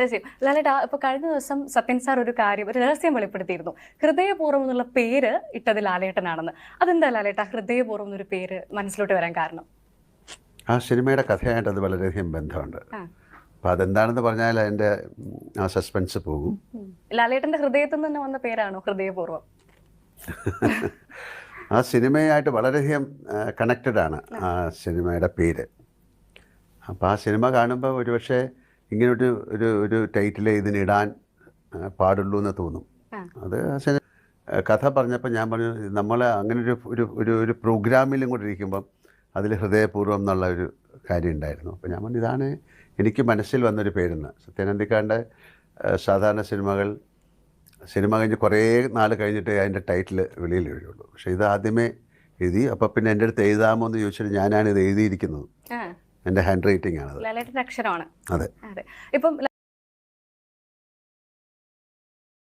തീർച്ചയായും ലാലേട്ടാ, ഇപ്പൊ കഴിഞ്ഞ ദിവസം സത്യൻ സാർ ഒരു കാര്യം, ഒരു രഹസ്യം വെളിപ്പെടുത്തിയിരുന്നു. ഹൃദയപൂർവ്വം എന്നുള്ള പേര് ഇട്ടത് ലാലേട്ടനാണെന്ന്. അതെന്താ ലാലേട്ടാ ഹൃദയപൂർവ്വം എന്നൊരു പേര് മനസ്സിലോട്ട് വരാൻ കാരണം? ആ സിനിമയുടെ കഥയായിട്ട് അത് വളരെയധികം ബന്ധമുണ്ട്. അപ്പോൾ അതെന്താണെന്ന് പറഞ്ഞാൽ അതിൻ്റെ ആ സസ്പെൻസ് പോകും. ലാലേട്ടന്റെ ഹൃദയത്തിൽ നിന്ന് തന്നെ വന്ന പേരാണോ ഹൃദയപൂർവ്വം? ആ സിനിമയായിട്ട് വളരെയധികം കണക്റ്റഡ് ആണ് ആ സിനിമയുടെ പേര്. അപ്പോൾ ആ സിനിമ കാണുമ്പോൾ ഒരുപക്ഷെ ഇങ്ങനൊരു ഒരു ഒരു ടൈറ്റിൽ ഇതിനിടാൻ പാടുള്ളൂ എന്ന് തോന്നും. അത് കഥ പറഞ്ഞപ്പോൾ ഞാൻ പറഞ്ഞു, നമ്മൾ അങ്ങനെ ഒരു പ്രോഗ്രാമിലും കൂടെ ഇരിക്കുമ്പം അതിൽ ഹൃദയപൂർവ്വം എന്നുള്ള ഒരു കാര്യം ഉണ്ടായിരുന്നു. അപ്പോൾ ഞാൻ പറഞ്ഞു, ഇതാണ് എനിക്ക് മനസ്സിൽ വന്നൊരു പേരെന്ന്. സത്യനന്ദിക്കാണ്ട് സാധാരണ സിനിമ കഴിഞ്ഞ് കുറേ നാൾ കഴിഞ്ഞിട്ട് അതിൻ്റെ ടൈറ്റിൽ വെളിയിൽ എഴുതുള്ളൂ. പക്ഷേ ഇത് ആദ്യമേ എഴുതി. അപ്പോൾ പിന്നെ എൻ്റെ അടുത്ത് എഴുതാമോ എന്ന് ചോദിച്ചിട്ട് ഞാനാണ് ഇത് എഴുതിയിരിക്കുന്നത്. എൻ്റെ ഹാൻഡ് റൈറ്റിംഗ് ആണത്. ലാലേട്ടന്റെ അക്ഷരമാണ്. അതെ. ഇപ്പം